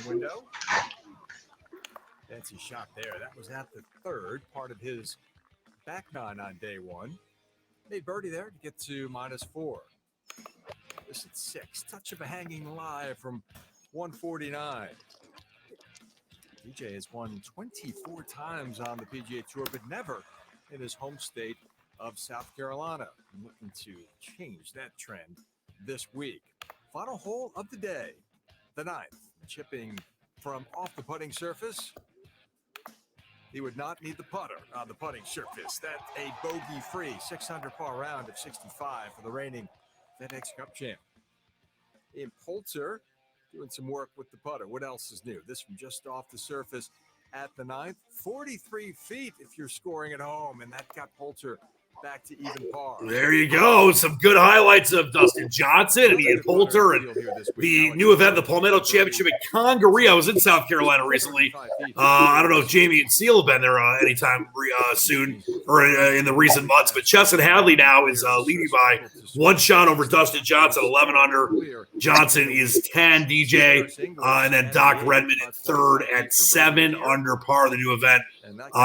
window. Fancy shot there. That was at the third, part of his back nine on day one. Made birdie there to get to -4. This is 6. Touch of a hanging live from 149. DJ has won 24 times on the PGA Tour, but never in his home state of South Carolina. I'm looking to change that trend this week. Final hole of the day, the 9th. Chipping from off the putting surface. He would not need the putter on the putting surface. That's a bogey-free 600 par round of 65 for the reigning FedEx Cup champ. In Poulter, doing some work with the putter. What else is new? This from just off the surface at the 9th. 43 feet if you're scoring at home, and that got Poulter back to even par. There you go. Some good highlights of Dustin Johnson and Ian Poulter and the new event, the Palmetto Championship at Congaree. I was in South Carolina recently. I don't know if Jamie and Seal have been there anytime soon or in the recent months, but Chesson Hadley now is leading by 1 shot over Dustin Johnson, 11 under. Johnson is 10, DJ, and then Doc Redmond in third at 7 under par, the new event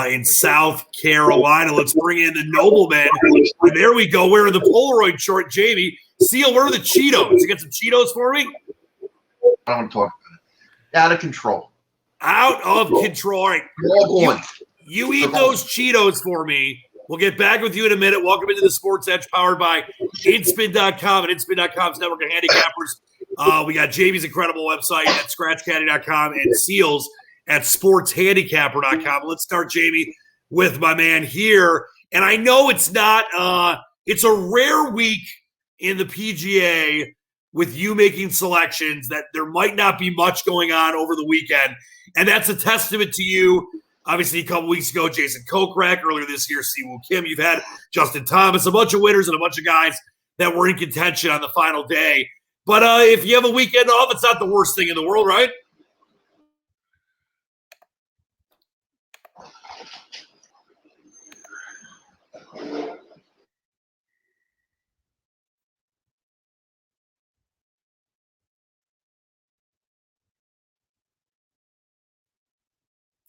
in South Carolina. Let's bring in the Nobleman. And there we go. Wearing the Polaroid short, Jamie. Seal, where are the Cheetos? You get some Cheetos for me? I don't want to talk about it. Out of control. Out of control. All right. You eat those Cheetos for me. We'll get back with you in a minute. Welcome into the Sports Edge, powered by InSpin.com and InSpin.com's network of handicappers. We got Jamie's incredible website at ScratchCaddy.com and Seals at SportsHandicapper.com. Let's start, Jamie, with my man here. And I know it's not it's a rare week in the PGA with you making selections that there might not be much going on over the weekend. And that's a testament to you. Obviously, a couple weeks ago, Jason Kokrak. Earlier this year, Siwoo Kim. You've had Justin Thomas, a bunch of winners and a bunch of guys that were in contention on the final day. But if you have a weekend off, it's not the worst thing in the world, right?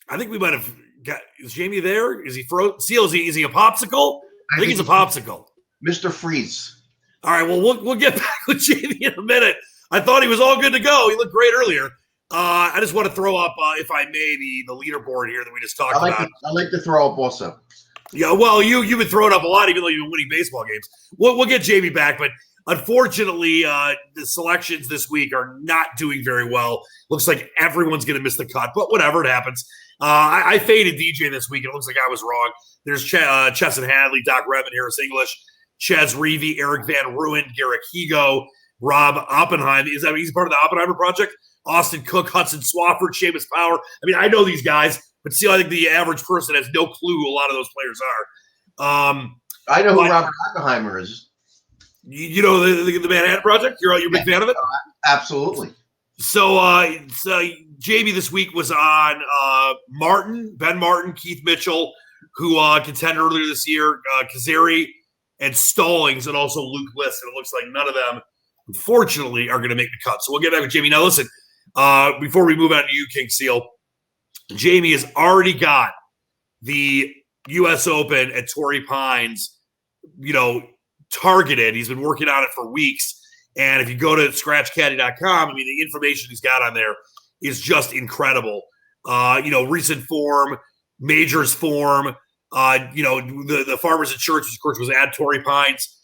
I think we might have got. Is Jamie there? Is he frozen? Seal? Is he a popsicle? I think he's a popsicle. Mr. Freeze. All right. Well, we'll get back with Jamie in a minute. I thought he was all good to go. He looked great earlier. I just want to throw up, if I may, the leaderboard here that we just talked about. I like to throw up also. Yeah. Well, you've been throwing up a lot, even though you've been winning baseball games. We'll get Jamie back, but unfortunately, the selections this week are not doing very well. Looks like everyone's going to miss the cut, but whatever, it happens. I faded DJ this week, and it looks like I was wrong. There's Chesson Hadley, Doc Redmond, Harris English, Ches Reavy, Eric Van Rooyen, Garrick Higo, Rob Oppenheim. He's part of the Oppenheimer Project? Austin Cook, Hudson Swafford, Seamus Power. I mean, I know these guys, but see, I think the average person has no clue who a lot of those players are. I know who Robert Oppenheimer is. You know the Manhattan Project? You're a big fan of it? Absolutely. So Jamie this week was on Ben Martin, Keith Mitchell, who contended earlier this year, Kazari and Stallings, and also Luke List. And it looks like none of them, unfortunately, are going to make the cut. So we'll get back with Jamie. Now, listen, before we move on to you, King Seal, Jamie has already got the US Open at Torrey Pines, targeted. He's been working on it for weeks. And if you go to ScratchCaddy.com, I mean, the information he's got on there is just incredible. Recent form, majors form, the Farmers Insurance, of course, was at Torrey Pines.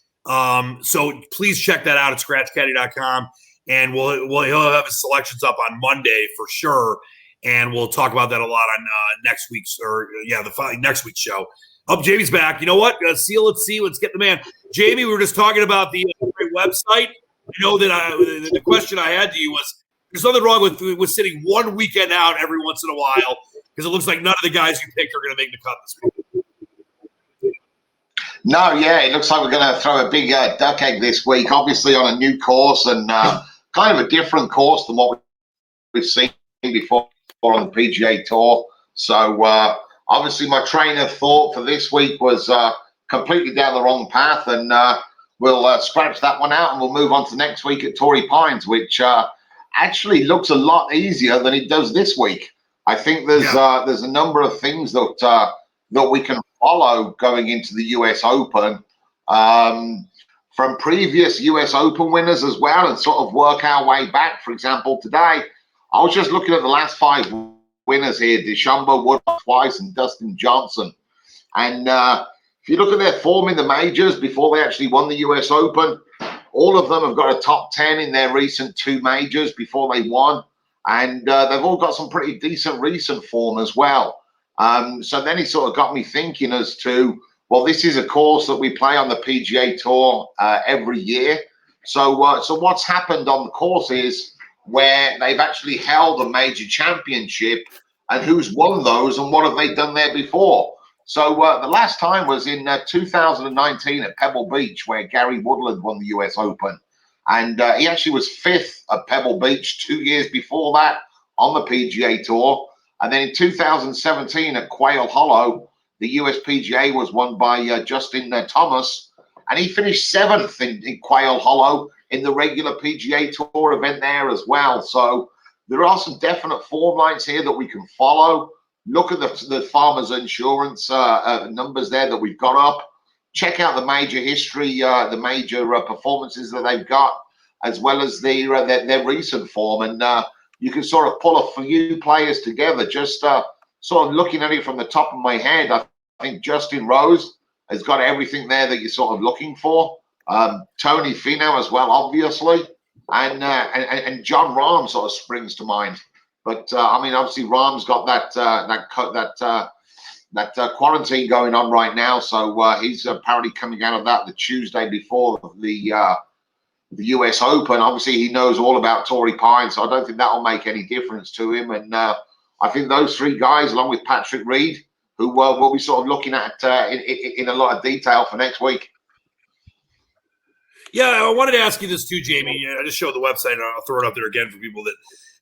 So please check that out at ScratchCaddy.com. And he'll have his selections up on Monday for sure. And we'll talk about that a lot on next week's show. Oh, Jamie's back. You know what? Seal, let's get the man. Jamie, we were just talking about the website. I know that the question I had to you was, there's nothing wrong with sitting one weekend out every once in a while, because it looks like none of the guys you picked are going to make the cut this week. No, yeah, it looks like we're going to throw a big duck egg this week, obviously on a new course and kind of a different course than what we've seen before on the PGA Tour. So obviously my train of thought for this week was completely down the wrong path, and we'll scratch that one out and we'll move on to next week at Torrey Pines, which actually looks a lot easier than it does this week. I think there's a number of things that we can follow going into the US Open from previous US Open winners as well, and sort of work our way back. For example, today I was just looking at the last 5 winners here: DeChambeau, Wood twice, and Dustin Johnson. And if you look at their form in the majors before they actually won the US Open, all of them have got a top 10 in their recent 2 majors before they won. And they've all got some pretty decent recent form as well. So then it sort of got me thinking as to, well, this is a course that we play on the PGA Tour every year. So what's happened on the course is where they've actually held a major championship, and who's won those and what have they done there before. So the last time was in 2019 at Pebble Beach, where Gary Woodland won the US Open. And he actually was 5th at Pebble Beach 2 years before that on the PGA Tour. And then in 2017 at Quail Hollow, the US PGA was won by Justin Thomas. And he finished 7th in Quail Hollow in the regular PGA Tour event there as well. So there are some definite form lines here that we can follow. Look at the Farmers Insurance numbers there that we've got up. Check out the major history, the major performances that they've got, as well as their recent form. And you can sort of pull a few players together. Just sort of looking at it from the top of my head, I think Justin Rose has got everything there that you're sort of looking for. Tony Finau as well, obviously. And John Rahm sort of springs to mind. But I mean, obviously, Rahm's got that quarantine going on right now, so he's apparently coming out of that the Tuesday before the US Open. Obviously, he knows all about Torrey Pines, so I don't think that will make any difference to him. And I think those 3 guys, along with Patrick Reed, who we'll be sort of looking at in a lot of detail for next week. Yeah, I wanted to ask you this too, Jamie. I just showed the website, and I'll throw it up there again for people that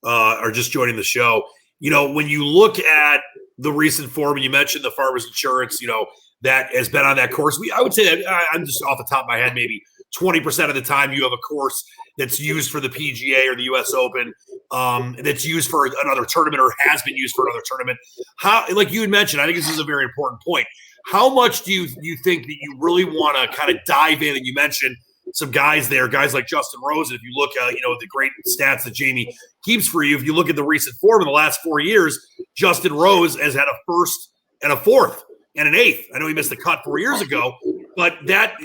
are just joining the show. You know, when you look at the recent form, and you mentioned the Farmers Insurance, you know, that has been on that course. I would say that I'm just off the top of my head, maybe 20% of the time you have a course that's used for the PGA or the US Open, that's used for another tournament or has been used for another tournament. How, like you had mentioned, I think this is a very important point. How much do you think that you really want to kind of dive in? And you mentioned some guys there, guys like Justin Rose. And if you look at, you know, the great stats that Jamie keeps for you, if you look at the recent form in the last 4 years, Justin Rose has had a 1st and a 4th and an 8th. I know he missed the cut 4 years ago, but that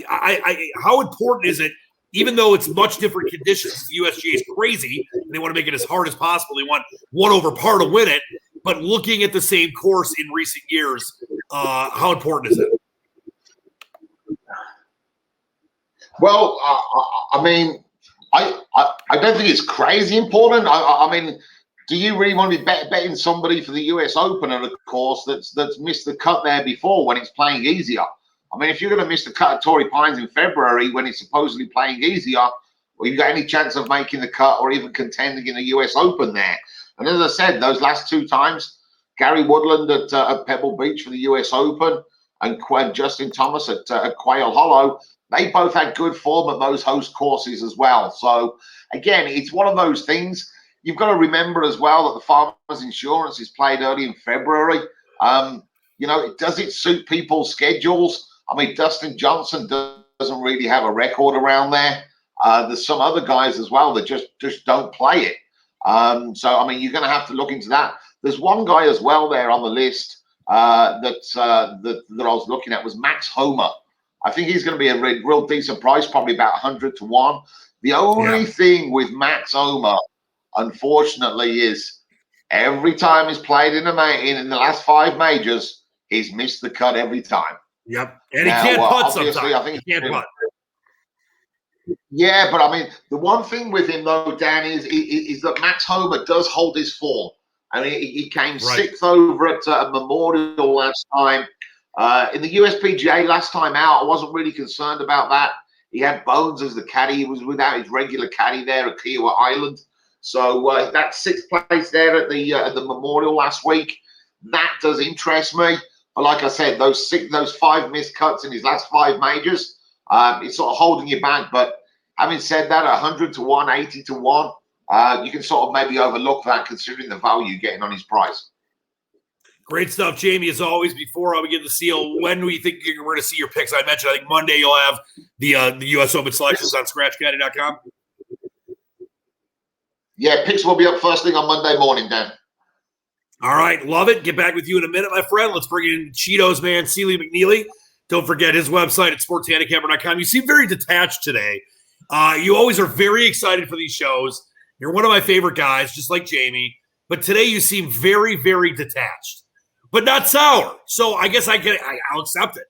how important is it, even though it's much different conditions? The USGA is crazy, and they want to make it as hard as possible. They want 1 over par to win it, but looking at the same course in recent years, how important is it? Well, I mean, I don't think it's crazy important. I mean, do you really want to be betting somebody for the US Open at a course that's missed the cut there before when it's playing easier? I mean, if you're going to miss the cut at Torrey Pines in February when it's supposedly playing easier, well, you've got any chance of making the cut or even contending in the US Open there. And as I said, those last 2 times, Gary Woodland at Pebble Beach for the US Open and Justin Thomas at Quail Hollow, they both had good form at those host courses as well. So, again, it's one of those things. You've got to remember as well that the Farmers Insurance is played early in February. You know, does it suit people's schedules? I mean, Dustin Johnson doesn't really have a record around there. There's some other guys as well that just don't play it. So, I mean, you're going to have to look into that. There's one guy as well there on the list that I was looking at was Max Homa. I think he's going to be a real decent price, probably about 100 to 1. The only thing with Max Homa, unfortunately, is every time he's played in the last 5 majors, he's missed the cut every time. Yep, and he can't putt sometimes. I think he can't putt. Yeah, but I mean, the one thing with him though, Dan, is that Max Homa does hold his form. I mean, he came 6th over at Memorial last time. In the USPGA last time out, I wasn't really concerned about that. He had Bones as the caddy. He was without his regular caddy there at Kiowa Island. So that 6th place there at the Memorial last week, that does interest me. But like I said, those 5 missed cuts in his last 5 majors, it's sort of holding you back. But having said that, 100 to 1, 80 to 1, you can sort of maybe overlook that considering the value you're getting on his price. Great stuff, Jamie, as always. Before we get the seal, when do you think we're going to see your picks? I mentioned, I think Monday you'll have the U.S. Open selections on ScratchCaddy.com. Yeah, picks will be up first thing on Monday morning, Dan. All right, love it. Get back with you in a minute, my friend. Let's bring in Cheetos man, Sealy McNeely. Don't forget his website at sportshandicapper.com. You seem very detached today. You always are very excited for these shows. You're one of my favorite guys, just like Jamie. But today you seem very, very detached, but not sour. So I guess I'll accept it.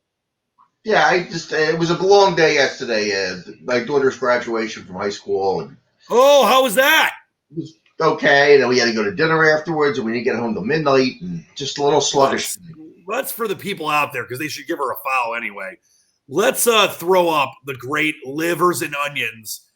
Yeah, it was a long day yesterday. My daughter's graduation from high school. And oh, how was that? it was okay. And then we had to go to dinner afterwards, and we didn't get home till midnight, and just a little sluggish. Let's for the people out there, because they should give her a follow anyway. Let's throw up the great livers and onions.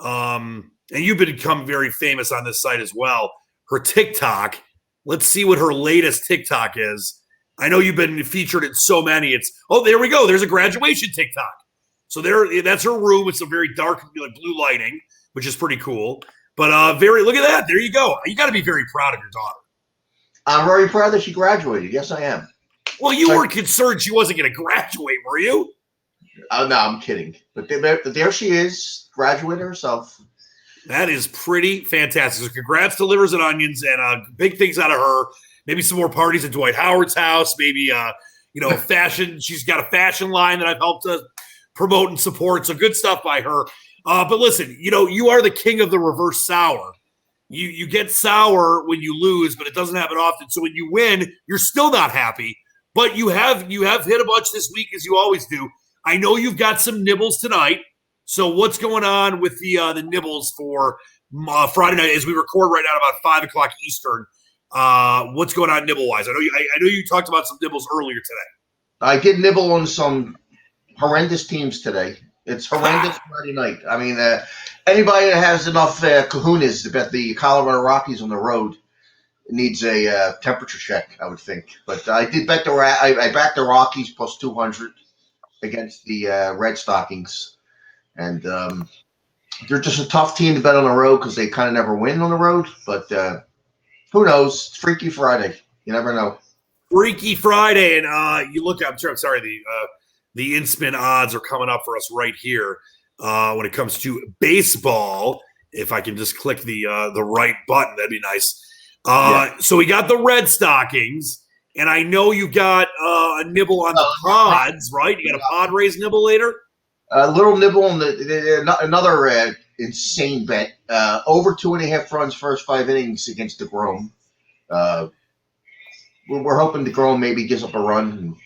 And you've become very famous on this site as well. Her TikTok. Let's see what her latest TikTok is. I know you've been featured in so many. There we go. There's a graduation TikTok. So that's her room. It's a very dark blue lighting, which is pretty cool. But look at that. There you go. You got to be very proud of your daughter. I'm very proud that she graduated. Yes, I am. Well, you weren't concerned she wasn't going to graduate, were you? No, I'm kidding. But there she is, graduated herself. That is pretty fantastic. So congrats to Livers and Onions, and big things out of her. Maybe some more parties at Dwight Howard's house. Maybe fashion. She's got a fashion line that I've helped promote and support. So good stuff by her. But listen, you are the king of the reverse sour. You get sour when you lose, but it doesn't happen often. So when you win, you're still not happy. But you have hit a bunch this week, as you always do. I know you've got some nibbles tonight. So what's going on with the nibbles for Friday night as we record right now about 5 o'clock Eastern? What's going on nibble-wise? I know you talked about some nibbles earlier today. I did nibble on some horrendous teams today. It's horrendous Friday night. I mean, anybody that has enough kahunas to bet the Colorado Rockies on the road needs a temperature check, I would think. But I did bet I backed the Rockies plus 200 against the Red Stockings. And they're just a tough team to bet on the road because they kind of never win on the road. But who knows? It's Freaky Friday. You never know. Freaky Friday. And you look up, I'm sorry, the in-spin odds are coming up for us right here when it comes to baseball. If I can just click the right button, that'd be nice. So we got the Red Stockings. And I know you got a nibble on the pods, right? You got a Padres nibble later? A little nibble on another insane bet. Over 2.5 runs first 5 innings against DeGrom. We're hoping DeGrom maybe gives up a run and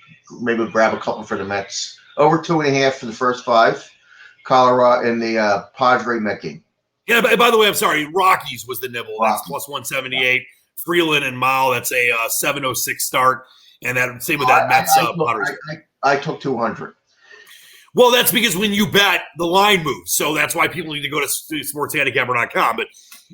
maybe we'll grab a couple for the Mets. Over 2.5 for the first 5. Colorado in the Padre Met game. Yeah, by the way, I'm sorry. Rockies was the nibble. That's plus 178. Freeland and Mao, that's a 706 start. And that same with that Mets. I took 200. Well, that's because when you bet, the line moves. So that's why people need to go to sportshandicapper.com. But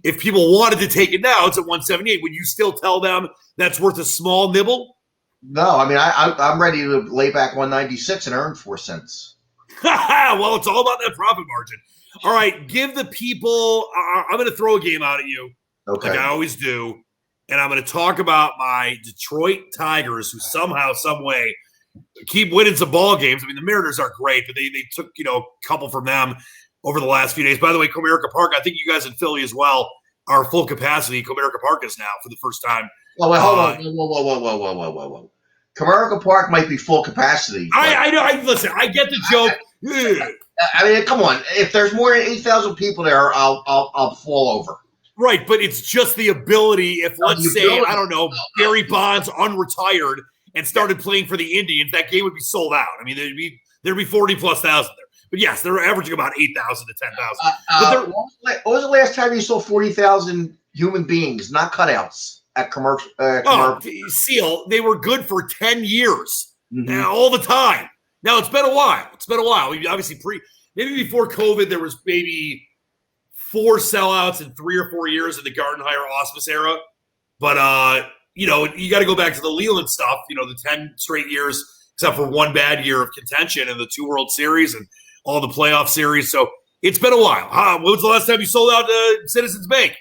if people wanted to take it now, it's at 178. Would you still tell them that's worth a small nibble? No, I mean, I'm ready to lay back 196 and earn 4 cents. Well, it's all about that profit margin. All right, give the people I'm going to throw a game out at you, like I always do. And I'm going to talk about my Detroit Tigers, who somehow, some way, keep winning some ball games. I mean, the Mariners are great, but they took a couple from them over the last few days. By the way, Comerica Park, I think you guys in Philly as well are full capacity. Comerica Park is now for the first time. Well, wait, hold on. Whoa. Comerica Park might be full capacity. I know. Listen, I get the joke. I mean, come on. If there's more than 8,000 people there, I'll fall over. Right, but it's just the ability. If let's say, I don't know, Barry Bonds unretired and started playing for the Indians, that game would be sold out. I mean, there'd be 40,000+ there. But yes, they're averaging about 8,000 to 10,000. What was the last time you saw 40,000 human beings, not cutouts, at commercial? Seal, they were good for 10 years, all the time. Now it's been a while. Obviously, maybe before COVID, there was maybe 4 sellouts in 3 or 4 years in the Gardenhire auspice era. But you got to go back to the Leland stuff. The 10 straight years, except for 1 bad year of contention and the 2 World Series and all the playoff series. So it's been a while. When was the last time you sold out Citizens Bank?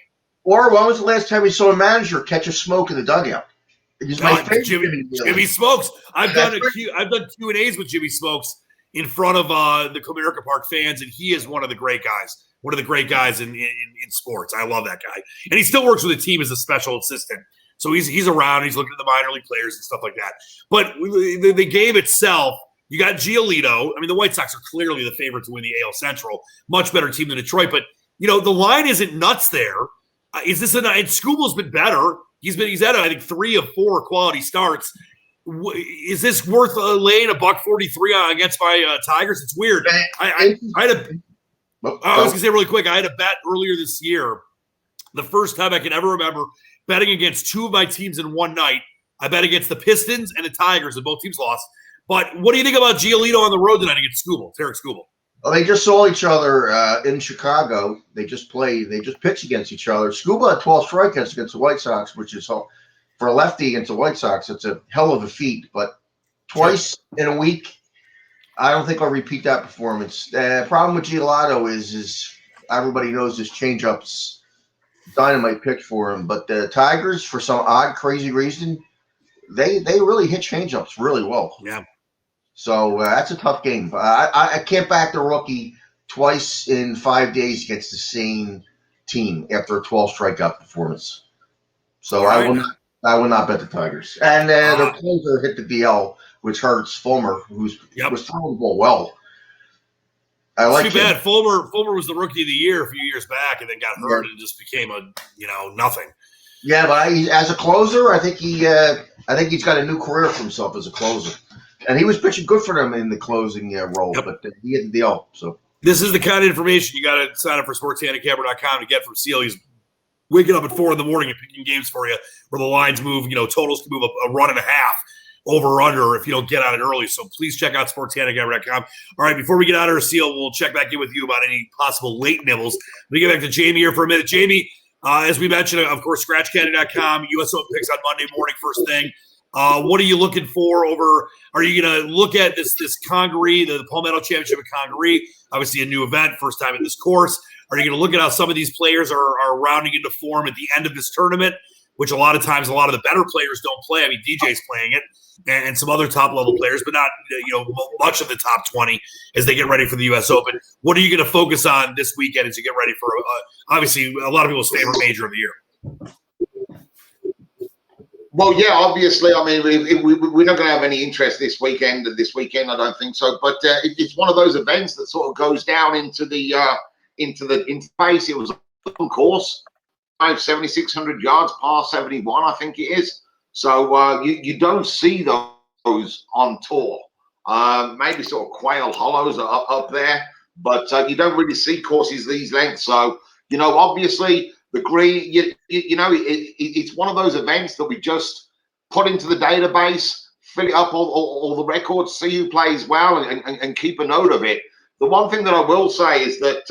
Or when was the last time we saw a manager catch a smoke in the dugout? He's my favorite. Jimmy Smokes. I've done Q&As with Jimmy Smokes in front of the Comerica Park fans, and he is one of the great guys. One of the great guys in sports. I love that guy. And he still works with the team as a special assistant. So he's around. He's looking at the minor league players and stuff like that. But the game itself, you got Giolito. I mean, the White Sox are clearly the favorite to win the AL Central. Much better team than Detroit. But, the line isn't nuts there. Is this and Scubal's been better. He's had, I think, 3 of 4 quality starts. Is this worth laying $143 against my Tigers? It's weird. I was going to say really quick, I had a bet earlier this year, the first time I can ever remember betting against 2 of my teams in one night. I bet against the Pistons and the Tigers, and both teams lost. But what do you think about Giolito on the road tonight against Tarek Skubal? Well, they just saw each other in Chicago. They just pitched against each other. Skubal had 12 strikeouts against the White Sox, which is, for a lefty against the White Sox, it's a hell of a feat. But twice in a week, I don't think I'll repeat that performance. The problem with Giolito is everybody knows his changeup's dynamite pitch for him. But the Tigers, for some odd, crazy reason, they really hit changeups really well. Yeah. So that's a tough game. I can't back the rookie twice in 5 days against the same team after a 12 strikeout performance. So right. I will not bet the Tigers. And their closer hit the DL, which hurts Fulmer, was throwing the ball well. I like too bad. Fulmer was the rookie of the year a few years back, and then got hurt and just became nothing. Yeah, but as a closer, I think he's got a new career for himself as a closer. And he was pitching good for them in the closing role, but he hit the DL. So this is the kind of information you got to sign up for SportsHandicapper.com to get from Seal. He's waking up at 4 a.m. and picking games for you where the lines move. Totals can move a run and a half over or under if you don't get on it early. So please check out SportsHandicapper.com. All right, before we get out of here, Seal, we'll check back in with you about any possible late nibbles. Let me get back to Jamie here for a minute. Jamie, as we mentioned, of course, ScratchCandy.com, US Open picks on Monday morning, first thing. What are you looking for over? Are you going to look at this Congaree, the Palmetto Championship at Congaree? Obviously, a new event, first time at this course. Are you going to look at how some of these players are rounding into form at the end of this tournament, which a lot of times a lot of the better players don't play? I mean, DJ's playing it, and some other top level players, but not much of the top 20 as they get ready for the US Open. What are you going to focus on this weekend as you get ready for obviously a lot of people's favorite major of the year? Well, yeah, obviously. I mean, we're not going to have any interest this weekend. I don't think so. But it's one of those events that sort of goes down into the interface. It was a open course, 7,600 yards, par 71, I think it is. So you don't see those on tour. Maybe sort of Quail Hollows are up there, but you don't really see courses these lengths. So obviously. The green, it's one of those events that we just put into the database, fill it up all the records, see who plays well, and keep a note of it. The one thing that I will say is that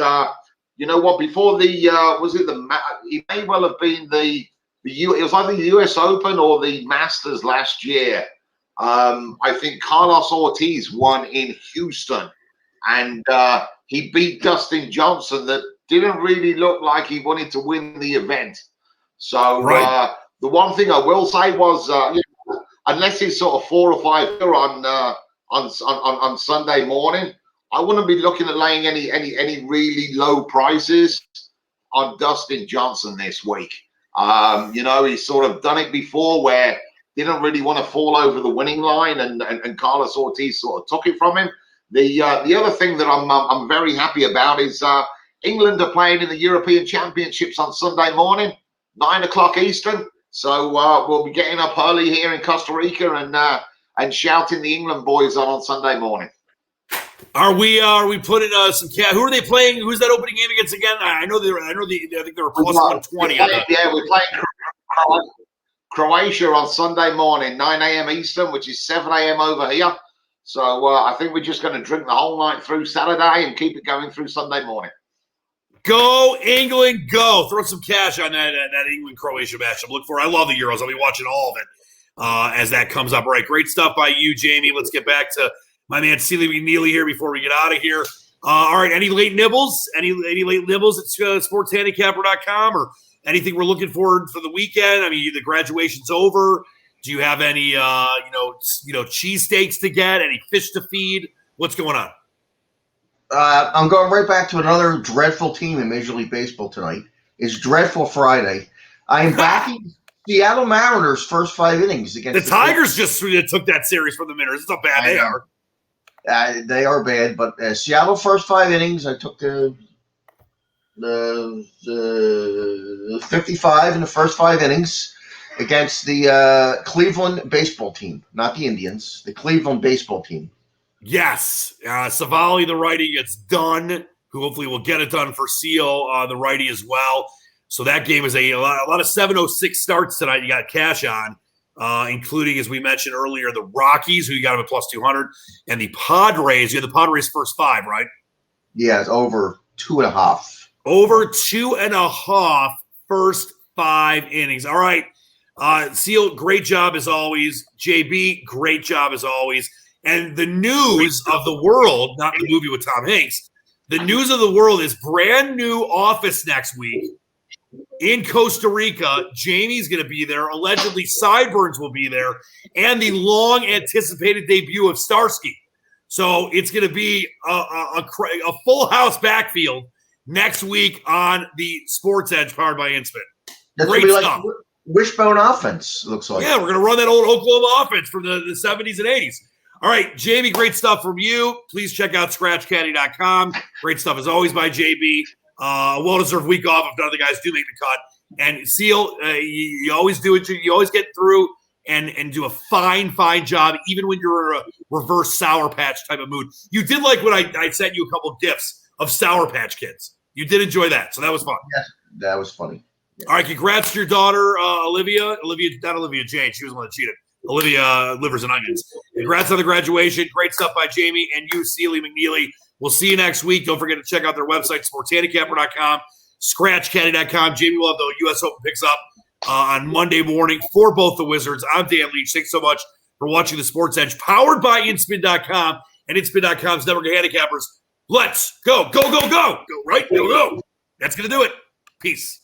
before it may well have been it was either the US Open or the Masters last year. I think Carlos Ortiz won in Houston, and he beat Dustin Johnson. That didn't really look like he wanted to win the event. So the one thing I will say was, unless it's sort of 4 or 5 here on Sunday morning, I wouldn't be looking at laying any really low prices on Dustin Johnson this week. He's sort of done it before where he didn't really want to fall over the winning line, and Carlos Ortiz sort of took it from him. The other thing that I'm very happy about is England are playing in the European Championships on Sunday morning, 9 o'clock Eastern. So we'll be getting up early here in Costa Rica and shouting the England boys on Sunday morning. Are we putting some cash? Who are they playing? Who's that opening game against again? I think they were plus 120. Yeah, we're playing Croatia on Sunday morning, 9 a.m. Eastern, which is 7 a.m. over here. So I think we're just going to drink the whole night through Saturday and keep it going through Sunday morning. Go, England, go. Throw some cash on that England-Croatia match. I'm looking for. I love the Euros. I'll be watching all of it as that comes up. All right, great stuff by you, Jamie. Let's get back to my man Sealy McNeely here before we get out of here. All right, any late nibbles? Any late nibbles at SportsHandicapper.com or Anything we're looking forward for the weekend? I mean, the graduation's over. Do you have any, cheesesteaks to get? Any fish to feed? What's going on? I'm going right back to another dreadful team in Major League Baseball tonight. It's Dreadful Friday. I'm backing Seattle Mariners' first 5 innings against the Tigers. Just took that series from the Mariners. It's how bad they are. They are bad, but Seattle first 5 innings. I took the 55 in the first 5 innings against the Cleveland baseball team, not the Indians, the Cleveland baseball team. Yes. Savali, the righty, gets done, who hopefully will get it done for Seal, the righty as well. So that game is a lot of 7:06 starts tonight. You got cash on, including, as we mentioned earlier, the Rockies, who you got them at plus 200, and the Padres. You had the Padres first 5, right? Yeah, it's over 2.5. Over 2.5 first 5 innings. All right. Seal, great job as always. JB, great job as always. And the news of the world, not the movie with Tom Hanks, the news of the world is brand new office next week in Costa Rica. Jamie's going to be there. Allegedly, Sideburns will be there. And the long-anticipated debut of Starsky. So it's going to be a full house backfield next week on the Sports Edge powered by InSpin. That's Great stuff. Like wishbone offense, looks like. Yeah, we're going to run that old Oklahoma offense from the 70s and 80s. All right, Jamie, great stuff from you. Please check out ScratchCaddy.com. Great stuff, as always, by JB. Well-deserved week off if none of the guys do make the cut. And Seal, you always do it. You always get through and do a fine job, even when you're in a reverse Sour Patch type of mood. You did like when I sent you a couple of gifs of Sour Patch Kids. You did enjoy that, so that was fun. Yes, that was funny. Yeah. All right, congrats to your daughter, Olivia. Not Olivia Jane. She was the one that cheated. Olivia Livers and Onions. Congrats on the graduation. Great stuff by Jamie and you, Sealy McNeely. We'll see you next week. Don't forget to check out their website, sportshandicapper.com, scratchcaddy.com. Jamie will have the U.S. Open picks up on Monday morning for both the Wizards. I'm Dan Leach. Thanks so much for watching the Sports Edge, powered by InSpin.com and InSpin.com's Network of Handicappers. Let's go. Go, go, go. Go, right? Go, go. That's going to do it. Peace.